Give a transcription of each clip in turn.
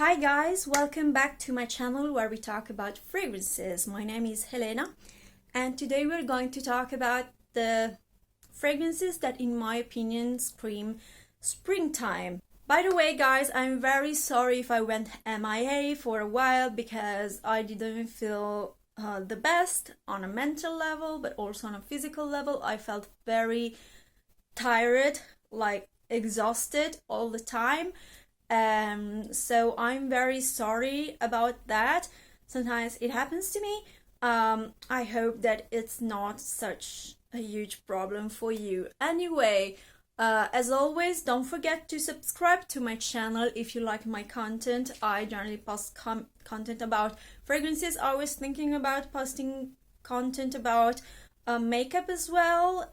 Hi guys, welcome back to my channel where we talk about fragrances. My name is Helena and today we're going to talk about the fragrances that in my opinion scream springtime. By the way guys, I'm very sorry if I went MIA for a while because I didn't feel the best on a mental level but also on a physical level. I felt very tired, like exhausted all the time. So I'm very sorry about that. Sometimes it happens to me. I hope that it's not such a huge problem for you. Anyway, as always, don't forget to subscribe to my channel if you like my content. I generally post content about fragrances. I was thinking about posting content about makeup as well.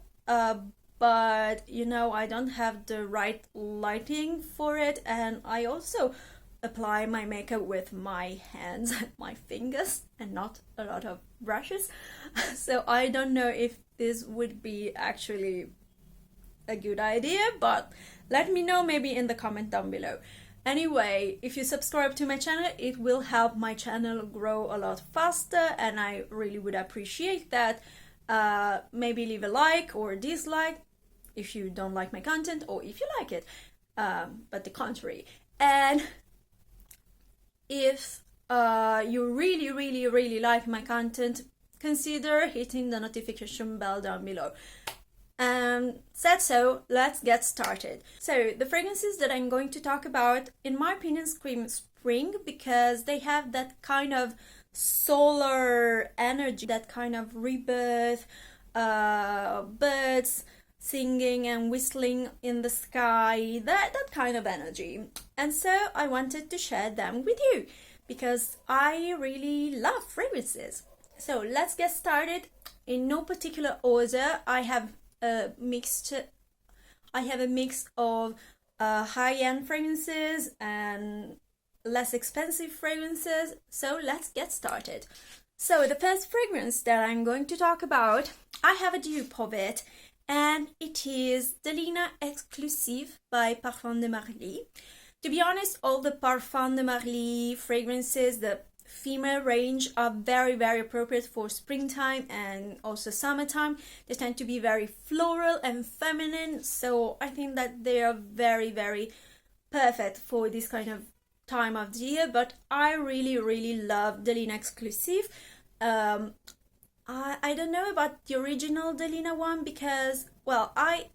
But you know, I don't have the right lighting for it, and I also apply my makeup with my hands, my fingers, and not a lot of brushes. So I don't know if this would be actually a good idea, but let me know maybe in the comment down below. Anyway, if you subscribe to my channel, it will help my channel grow a lot faster, and I really would appreciate that. Maybe leave a like or dislike if you don't like my content, or if you like it, but the contrary. And if you really like my content, consider hitting the notification bell down below. Said so, let's get started. So the fragrances that I'm going to talk about, in my opinion, scream spring because they have that kind of solar energy, that kind of rebirth, birds singing and whistling in the sky, that kind of energy. And so I wanted to share them with you because I really love fragrances. So let's get started. In no particular order, I have a mix of high-end fragrances and less expensive fragrances. So let's get started. So the first fragrance that I'm going to talk about, I have a dupe of it, and it is Delina Exclusif by Parfums de Marly. To be honest, all the Parfums de Marly fragrances, the female range, are very appropriate for springtime and also summertime. They tend to be very floral and feminine, so I think that they are very perfect for this kind of time of the year. But I really love Delina Exclusif. I don't know about the original Delina one because, well, I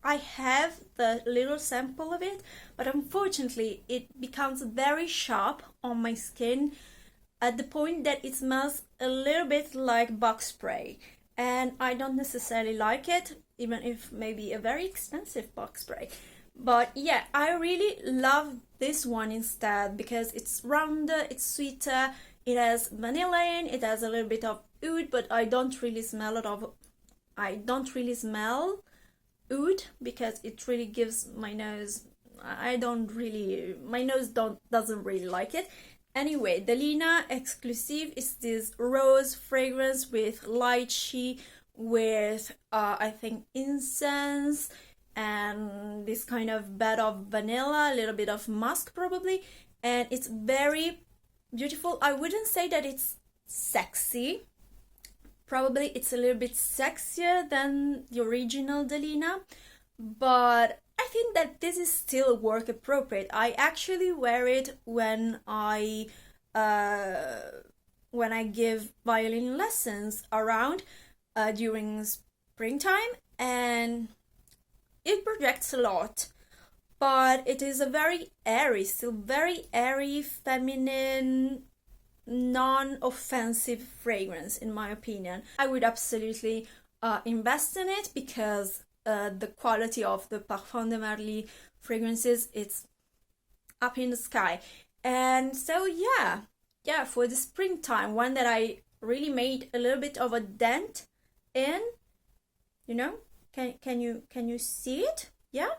have the little sample of it, but unfortunately it becomes very sharp on my skin at the point that it smells a little bit like box spray, and I don't necessarily like it, even if maybe a very expensive box spray. But yeah, I really love this one instead because it's rounder, it's sweeter, it has vanilla in, it has a little bit of oud, but I don't really smell oud because it really gives my nose, my nose doesn't really like it. Anyway, Delina Exclusif is this rose fragrance with lychee, with I think incense, and this kind of bed of vanilla, a little bit of musk probably, and it's very beautiful. I wouldn't say that it's sexy. Probably it's a little bit sexier than the original Delina, but I think that this is still work appropriate. I actually wear it when I give violin lessons around during springtime, and it projects a lot. But it is a still very airy, feminine, non-offensive fragrance in my opinion. I would absolutely invest in it because the quality of the Parfums de Marly fragrances, it's up in the sky. And so yeah, for the springtime, one that I really made a little bit of a dent in, you know, can you see it? Yeah.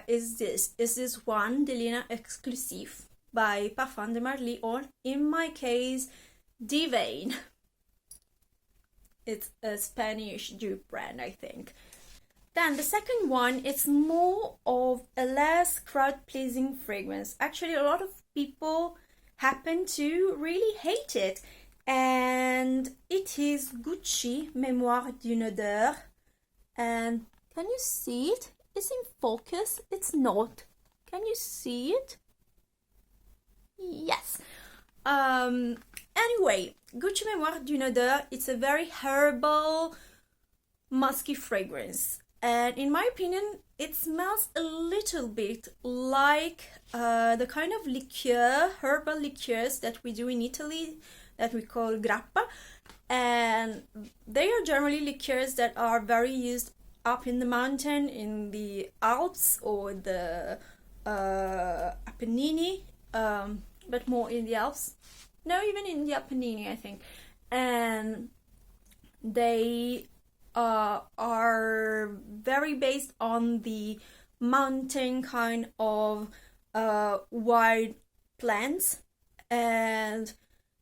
Is this one Delina Exclusif by Parfums de Marly, or in my case Divine. It's a Spanish dupe brand, I think. Then the second one, it's more of a less crowd-pleasing fragrance. Actually, a lot of people happen to really hate it. And it is Gucci Mémoire d'une odeur. And can you see it? It's in focus. It's not. Can you see it? Yes. Anyway, Gucci Mémoire d'une odeur, it's a very herbal, musky fragrance. And in my opinion, it smells a little bit like the kind of liqueur, herbal liqueurs that we do in Italy that we call grappa. And they are generally liqueurs that are very used up in the mountain, in the Alps or the Apennini, but more in the Alps. No, even in the Apennini, I think. And they are very based on the mountain kind of wild plants. And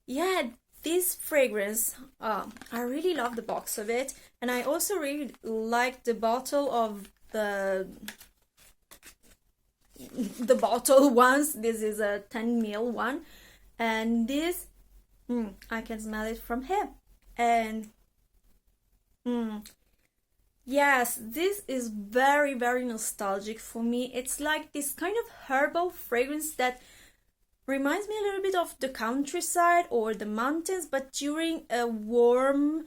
yeah, this fragrance, I really love the box of it, and I also really like the bottle of the bottle ones. This is a 10 ml one, and this, I can smell it from here. And yes, this is very, very nostalgic for me. It's like this kind of herbal fragrance that reminds me a little bit of the countryside or the mountains, but during a warm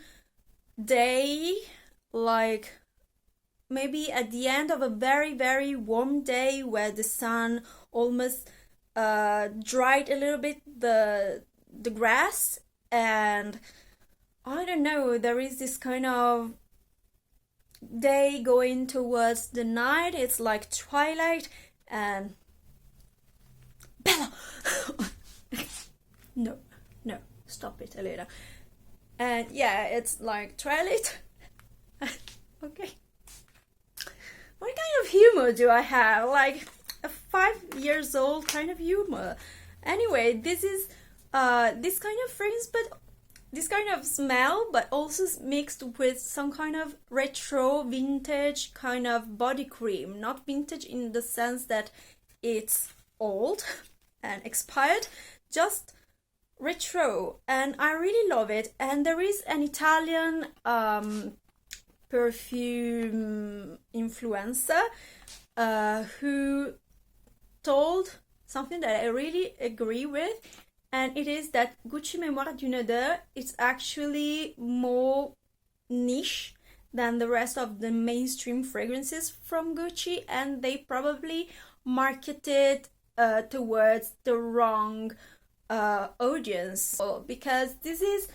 day, like maybe at the end of a very, very warm day where the sun almost dried a little bit the grass. And I don't know, there is this kind of day going towards the night. It's like twilight. And Bella! No, stop it, Helena. And yeah, it's like twilight. Okay. What kind of humor do I have? Like a 5 years old kind of humor. Anyway, this is this kind of fragrance, but this kind of smell, but also mixed with some kind of retro vintage kind of body cream. Not vintage in the sense that it's old and expired, just retro, and I really love it. And there is an Italian perfume influencer who told something that I really agree with, and it is that Gucci Mémoire d'une odeur is actually more niche than the rest of the mainstream fragrances from Gucci, and they probably marketed towards the wrong audience, because this is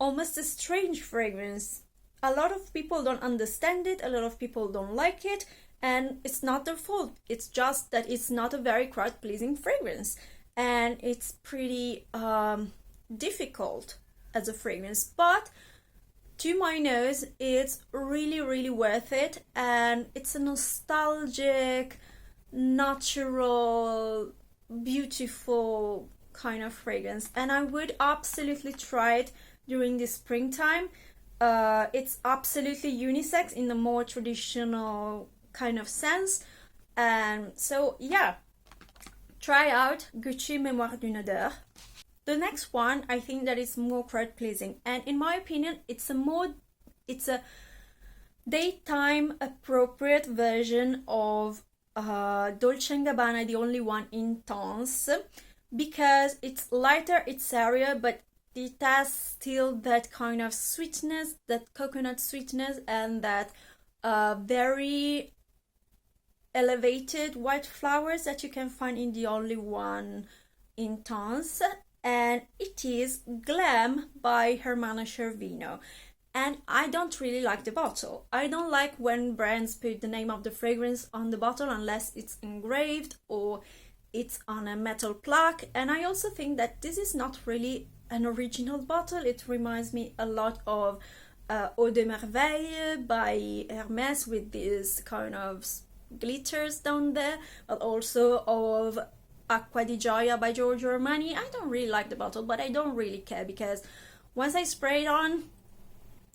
almost a strange fragrance. A lot of people don't understand it, a lot of people don't like it, and it's not their fault. It's just that it's not a very crowd-pleasing fragrance, and it's pretty difficult as a fragrance. But to my nose, it's really, really worth it, and it's a nostalgic, natural, beautiful kind of fragrance, and I would absolutely try it during the springtime. It's absolutely unisex in the more traditional kind of sense, and so yeah, try out Gucci Mémoire d'une odeur. The next one, I think that is more crowd pleasing, and in my opinion, it's a daytime appropriate version of Dolce & Gabbana, the only one intense, because it's lighter, it's airier, but it has still that kind of sweetness, that coconut sweetness, and that very elevated white flowers that you can find in the only one intense. And it is Glam by Ermanno Scervino. And I don't really like the bottle. I don't like when brands put the name of the fragrance on the bottle unless it's engraved or it's on a metal plaque. And I also think that this is not really an original bottle. It reminds me a lot of Eau de Merveille by Hermès, with these kind of glitters down there, but also of Acqua di Gioia by Giorgio Armani. I don't really like the bottle, but I don't really care, because once I spray it on,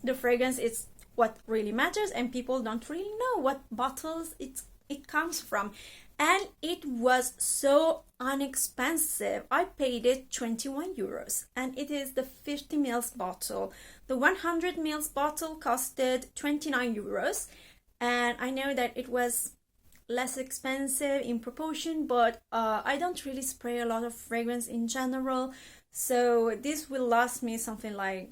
the fragrance is what really matters, and people don't really know what bottles it comes from. And it was so inexpensive. I paid it 21 euros, and it is the 50 ml bottle. The 100 ml bottle costed 29 euros, and I know that it was less expensive in proportion, but I don't really spray a lot of fragrance in general, so this will last me something like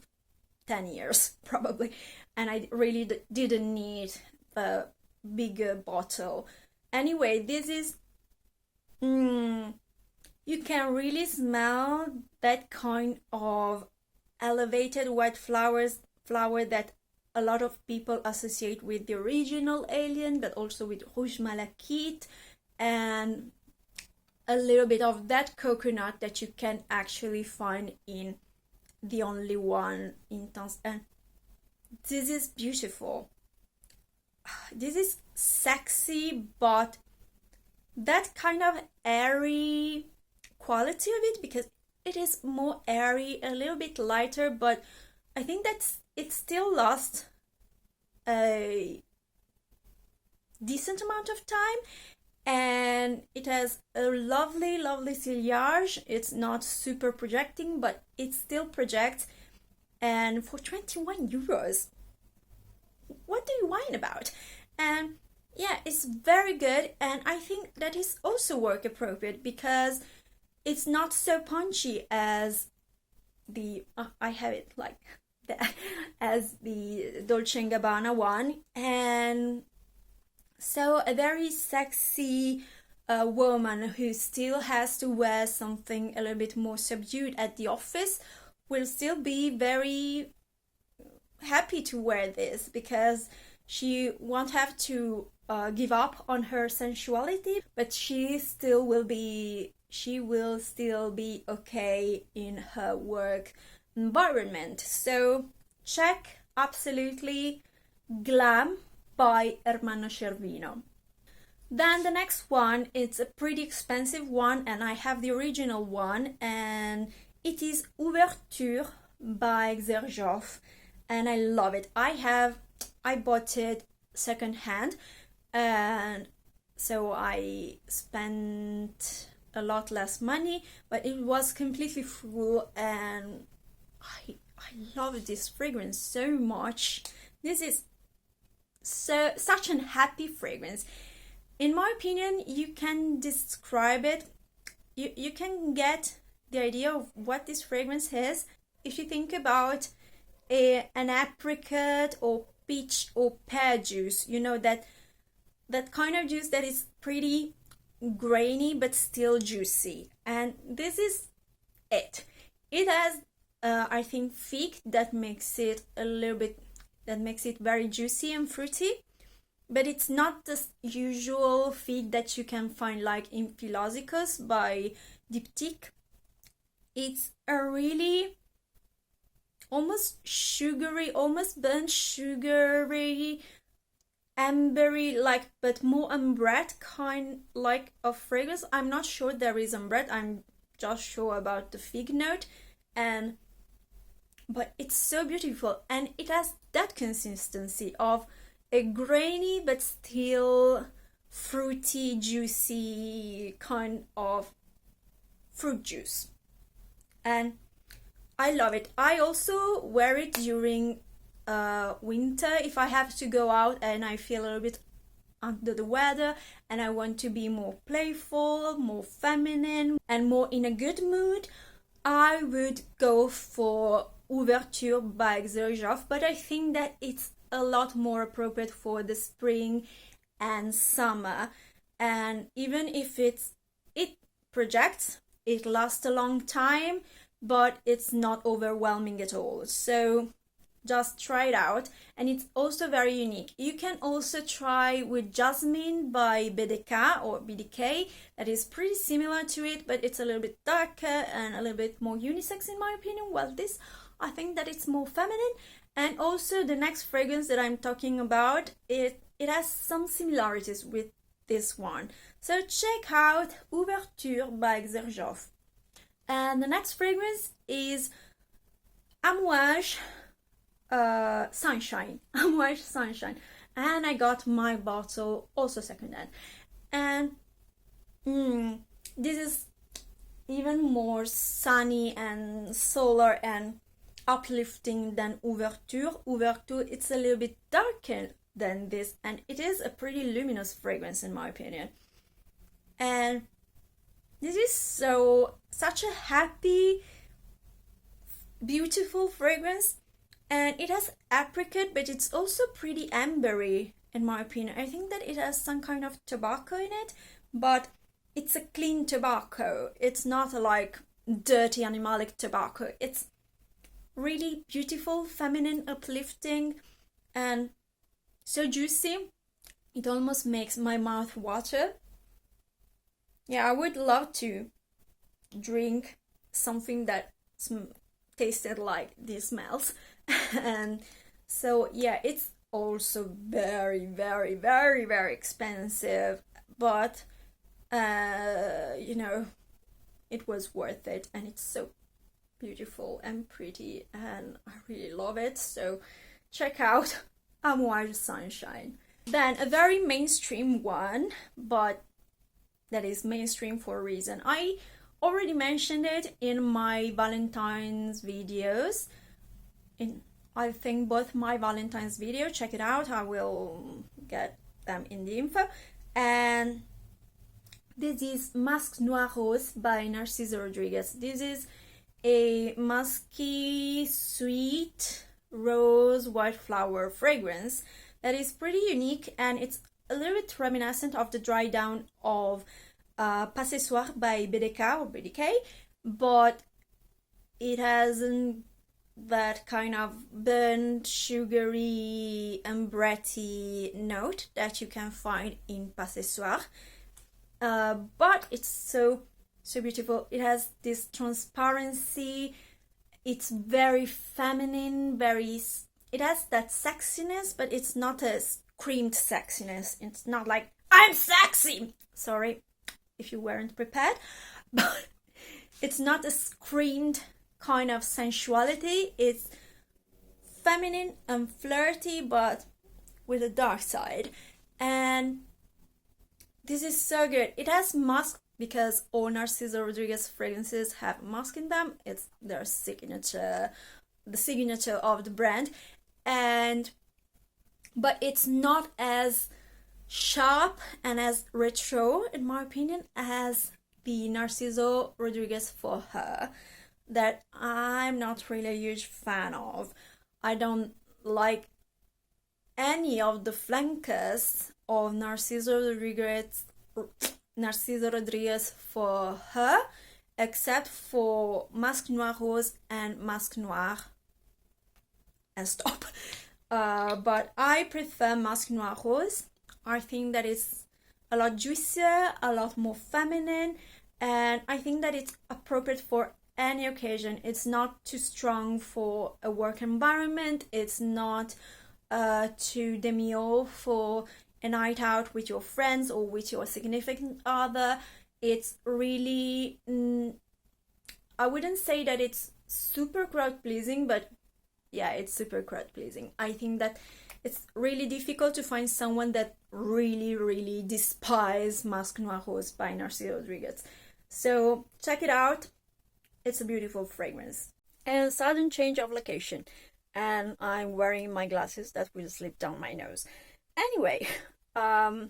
10 years probably, and I really didn't need a bigger bottle. Anyway, this is you can really smell that kind of elevated white flower that a lot of people associate with the original Alien, but also with Rouge Malachite, and a little bit of that coconut that you can actually find in the only one Intense. And this is beautiful. This is sexy, but that kind of airy quality of it, because it is more airy, a little bit lighter, but I think that it still lasts a decent amount of time, and it has a lovely sillage. It's not super projecting, but it still projects, and for 21 euros, what do you whine about? And yeah, it's very good, and I think that is also work appropriate because it's not so punchy as the I have it like that, as the Dolce & Gabbana one, and so a very sexy woman who still has to wear something a little bit more subdued at the office will still be very happy to wear this, because she won't have to give up on her sensuality, but she will still be okay in her work environment. So check absolutely Glam by Ermanno Scervino. Then the next one, it's a pretty expensive one, and I have the original one, and it is Ouverture by Xerjoff, and I love it. I bought it secondhand, and so I spent a lot less money, but it was completely full, and I love this fragrance so much. This is such an happy fragrance. In my opinion, you can describe it, you can get the idea of what this fragrance is if you think about an apricot or peach or pear juice. You know, that kind of juice that is pretty grainy but still juicy, and this is it. It has I think fig that makes it very juicy and fruity, but it's not the usual fig that you can find like in Philosophes by Diptyque. It's a really almost sugary, almost burnt sugary, ambery, like, but more ambrette kind like of fragrance. I'm not sure there is ambrette, I'm just sure about the fig note, but it's so beautiful, and it has that consistency of a grainy but still fruity, juicy kind of fruit juice, and I love it. I also wear it during winter if I have to go out and I feel a little bit under the weather and I want to be more playful, more feminine, and more in a good mood. I would go for Ouverture by Xerjoff, but I think that it's a lot more appropriate for the spring and summer. And even if it projects, it lasts a long time, but it's not overwhelming at all. So just try it out, and it's also very unique. You can also try with Jasmine by BDK or BDK, that is pretty similar to it, but it's a little bit darker and a little bit more unisex in my opinion. Well, this, I think that it's more feminine. And also the next fragrance that I'm talking about, it has some similarities with this one. So check out Ouverture by— and the next fragrance is Amouage Sunshine, Amouage Sunshine, and I got my bottle also secondhand, and this is even more sunny and solar and uplifting than Ouverture. Ouverture, it's a little bit darker than this, and it is a pretty luminous fragrance in my opinion. And this is such a happy, beautiful fragrance, and it has apricot, but it's also pretty ambery in my opinion. I think that it has some kind of tobacco in it, but it's a clean tobacco. It's not like dirty animalic tobacco. It's really beautiful, feminine, uplifting, and so juicy. It almost makes my mouth water. Yeah, I would love to drink something that tasted like these smells. And so yeah, it's also very, very, very, very expensive, but you know, it was worth it, and it's so beautiful and pretty, and I really love it. So check out Amouage Sunshine. Then a very mainstream one, but that is mainstream for a reason. I already mentioned it in my Valentine's videos, in I think both my Valentine's video, check it out, I will get them in the info. And this is Musc Noir Rose by Narciso Rodriguez. This is a musky, sweet, rose, white flower fragrance that is pretty unique, and it's a little bit reminiscent of the dry down of Passé Soir by BDK or BDK, but it hasn't that kind of burnt, sugary, ambretty note that you can find in Passé Soir. But it's so beautiful. It has this transparency. It's very feminine, it has that sexiness, but it's not a screamed sexiness. It's not like, I'm sexy! Sorry if you weren't prepared. But it's not a screamed kind of sensuality. It's feminine and flirty, but with a dark side. And this is so good. It has musk, because all Narciso Rodriguez fragrances have musk in them. It's their signature, the signature of the brand. But it's not as sharp and as retro, in my opinion, as the Narciso Rodriguez for her, that I'm not really a huge fan of. I don't like any of the flankers of Narciso Rodriguez for her, except for Musc Noir Rose and Musc Noir, and stop. But I prefer Musc Noir Rose. I think that it's a lot juicier, a lot more feminine, and I think that it's appropriate for any occasion. It's not too strong for a work environment. It's not too demure for a night out with your friends or with your significant other. It's really, I wouldn't say that it's super crowd pleasing, but yeah, it's super crowd pleasing. I think that it's really difficult to find someone that really despises Musc Noir Rose by Narciso Rodriguez. So check it out. It's a beautiful fragrance. And sudden change of location, and I'm wearing my glasses that will slip down my nose. Anyway, the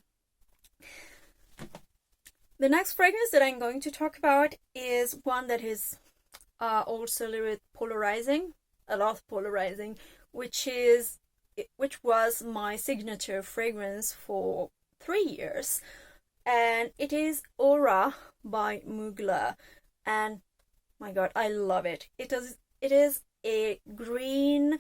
next fragrance that I'm going to talk about is one that is also a little bit polarizing, a lot polarizing, which was my signature fragrance for 3 years, and it is Aura by Mugler. And my god, I love it. It is a green,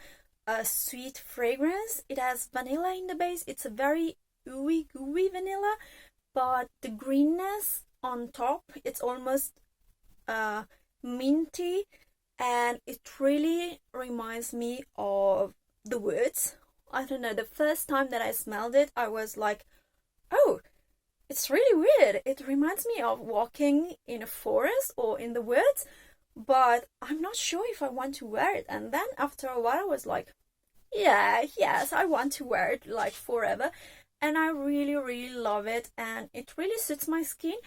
sweet fragrance. It has vanilla in the base. It's a very ooey gooey vanilla, but the greenness on top, it's almost minty, and it really reminds me of the woods. I don't know, the first time that I smelled it, I was like, oh, it's really weird. It reminds me of walking in a forest or in the woods, but I'm not sure if I want to wear it. And then after a while I was like, Yeah, yes, I want to wear it like forever, and I really, really love it, and it really suits my skin.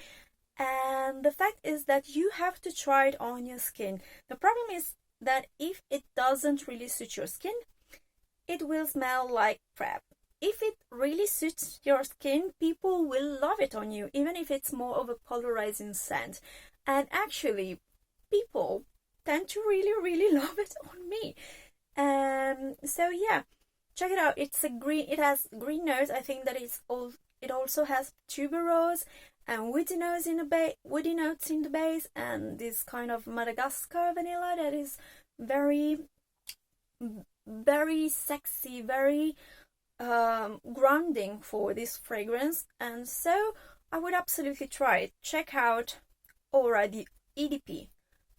And the fact is that you have to try it on your skin. The problem is that if it doesn't really suit your skin, it will smell like crap. If it really suits your skin, people will love it on you, even if it's more of a polarizing scent. And actually, people tend to really, really love it on me. So yeah, check it out. It's a green. It has green notes. I think that it's all. It also has tuberose and woody notes in the base, and this kind of Madagascar vanilla that is very, very sexy, very grounding for this fragrance. And so I would absolutely try it. Check out Aura, the EDP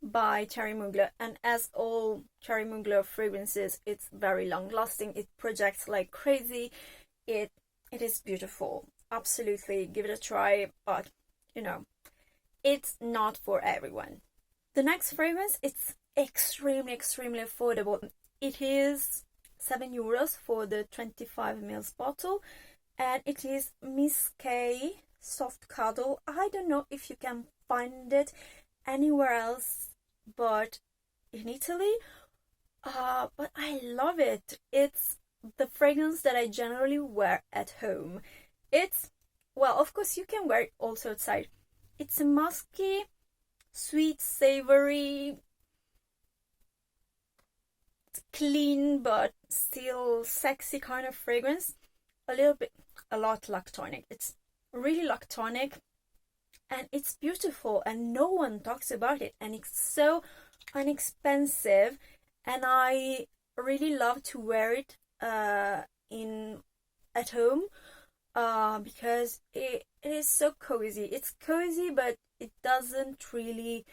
by Thierry Mugler, and as all Thierry Mugler fragrances, it's very long lasting. It projects like crazy. It is beautiful. Absolutely give it a try, but you know, it's not for everyone. The next fragrance, it's extremely, extremely affordable. It is €7 for the 25 ml bottle, and it is Musc Soft Cuddle. I don't know if you can find it anywhere else but in Italy, but I love it. It's the fragrance that I generally wear at home. It's, well, of course you can wear it also outside. It's a musky, sweet, savory, clean but still sexy kind of fragrance. A lot lactonic. It's really lactonic, and it's beautiful, and no one talks about it, and it's so inexpensive, and I really love to wear it in at home because it is so cozy. It's cozy, but it doesn't really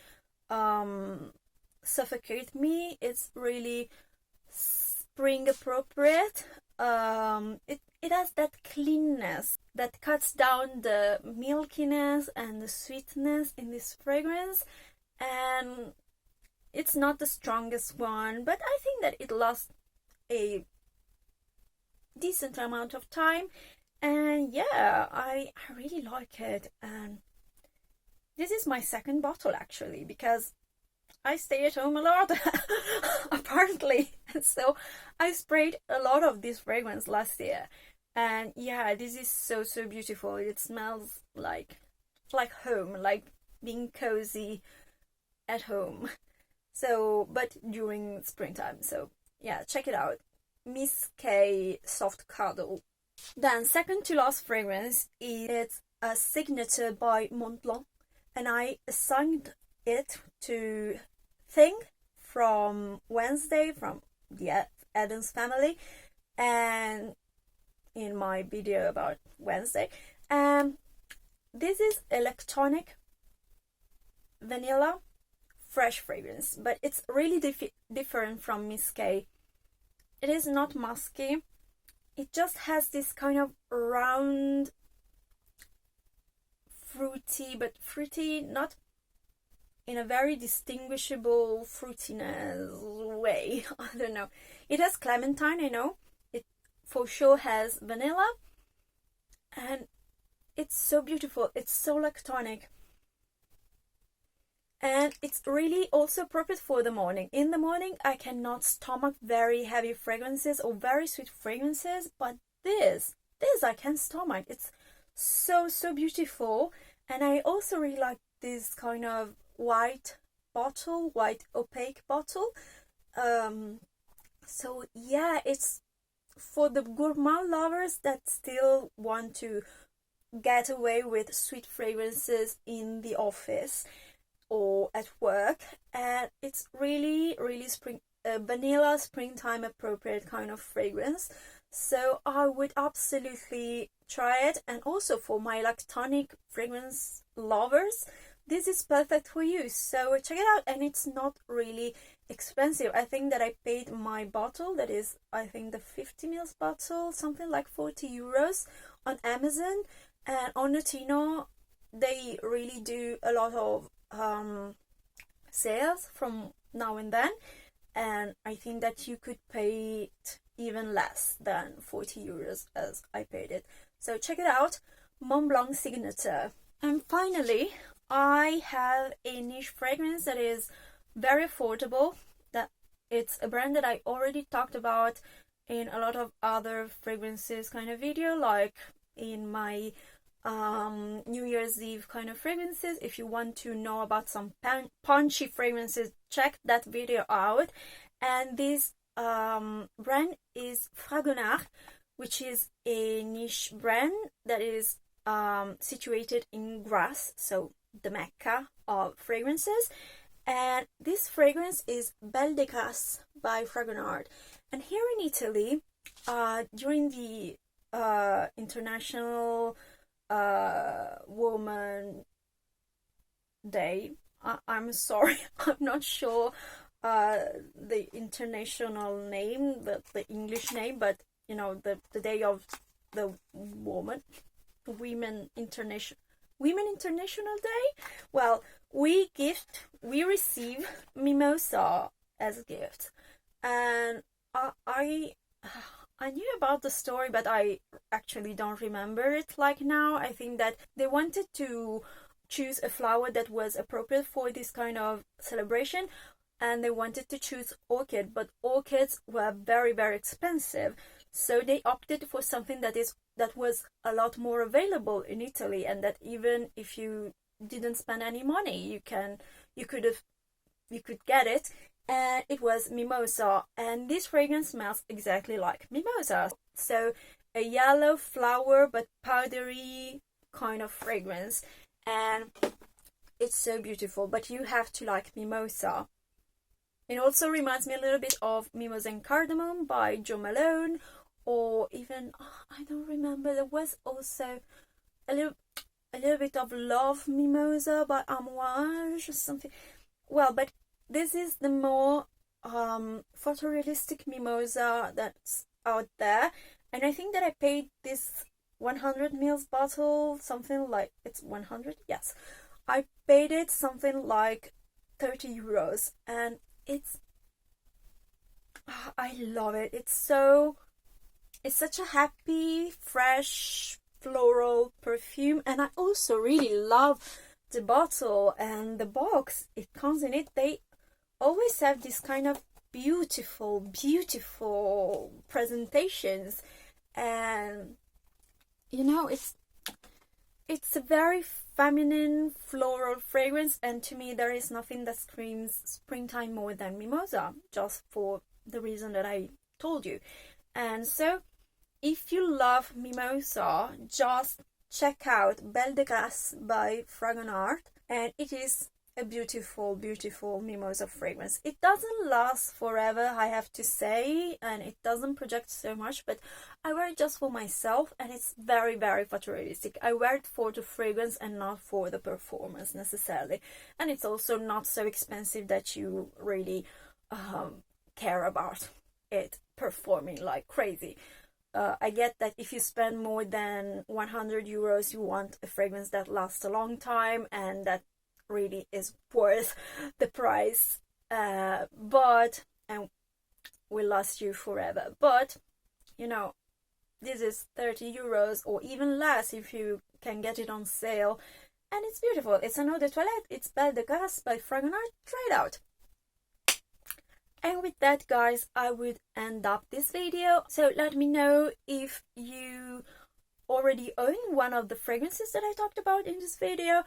suffocate me. It's really spring appropriate. It has that cleanness that cuts down the milkiness and the sweetness in this fragrance, and it's not the strongest one, but I think that it lasts a decent amount of time, and yeah, I really like it. And this is my second bottle actually, because I stay at home a lot apparently, and so I sprayed a lot of this fragrance last year, and yeah, this is so beautiful. It smells like home, like being cozy at home. So, but during springtime. So yeah, check it out. Miss K Soft Cuddle. Then second to last fragrance is a signature by Montblanc, and I assigned it to Thing from Wednesday, from the Adams family, and in my video about Wednesday. This is electronic vanilla fresh fragrance, but it's really different from Miss K. It is not musky. It just has this kind of round, fruity, but fruity not in a very distinguishable fruitiness way. I don't know. It has clementine, I know. It for sure has vanilla. And it's so beautiful. It's so lactonic. And it's really also appropriate for the morning. In the morning, I cannot stomach very heavy fragrances or very sweet fragrances, but this I can stomach. It's so beautiful. And I also really like this kind of white opaque bottle. So yeah, it's for the gourmand lovers that still want to get away with sweet fragrances in the office or at work, and it's really vanilla springtime appropriate kind of fragrance. So I would absolutely try it. And also for my lactonic fragrance lovers, this is perfect for you. So check it out. And it's not really expensive. I think that I paid my bottle, that is I think the 50 ml bottle, something like €40 on Amazon. And on Notino they really do a lot of sales from now and then, and I think that you could pay it even less than 40 euros as I paid it. So check it out, Montblanc Signature. And finally, I have a niche fragrance that is very affordable. That it's a brand that I already talked about in a lot of other fragrances kind of video, like in my New Year's Eve kind of fragrances. If you want to know about some punchy fragrances, check that video out. And this brand is Fragonard, which is a niche brand that is situated in Grasse, so the Mecca of fragrances. And this fragrance is Belle de Grasse by Fragonard. And here in Italy, during the International Woman Day, I'm sorry, I'm not sure the international name, the English name, but you know, the day of the woman, Women International Day. Well, we receive mimosa as a gift, and I knew about the story, but I actually don't remember it like now. I think that they wanted to choose a flower that was appropriate for this kind of celebration, and they wanted to choose orchid, but orchids were very, very expensive. So they opted for something that was a lot more available in Italy, and that even if you didn't spend any money, you could get it. And it was mimosa, and this fragrance smells exactly like mimosa. So a yellow flower but powdery kind of fragrance, and it's so beautiful. But you have to like mimosa. It also reminds me a little bit of Mimosa and Cardamom by Jo Malone, or even I don't remember. There was also a little bit of Love Mimosa by Amouage or something. Well, but this is the more photorealistic mimosa that's out there, and I think that I paid this 100 ml bottle something like, it's 100, yes, I paid it something like 30 euros, and I love it. It's such a happy, fresh, floral perfume, and I also really love the bottle and the box it comes in. They always have this kind of beautiful presentations, and you know, it's a very feminine floral fragrance, and to me there is nothing that screams springtime more than mimosa, just for the reason that I told you. And so if you love mimosa, just check out Belle de Grasse by Fragonard, and it is a beautiful mimosa fragrance. It doesn't last forever, I have to say, and it doesn't project so much, but I wear it just for myself, and it's very photorealistic. I wear it for the fragrance and not for the performance necessarily, and it's also not so expensive that you really care about it performing like crazy. I get that if you spend more than 100 euros, you want a fragrance that lasts a long time and that really is worth the price, and will last you forever. But you know, this is 30 euros or even less if you can get it on sale, and it's beautiful. It's an eau de toilette. It's Belle de Grasse by Fragonard. Try it out. And with that, guys, I would end up this video. So let me know if you already own one of the fragrances that I talked about in this video.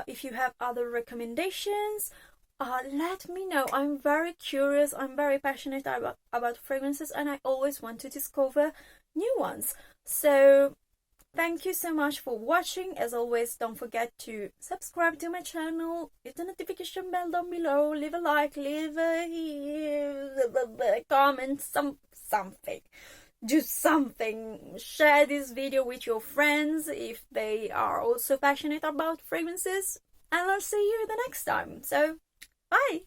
If you have other recommendations, let me know. I'm very curious. I'm very passionate about fragrances, and I always want to discover new ones. So thank you so much for watching. As always, don't forget to subscribe to my channel, hit the notification bell down below, leave a like, leave a comment, something. Do something. Share this video with your friends if they are also passionate about fragrances, and I'll see you the next time. So bye.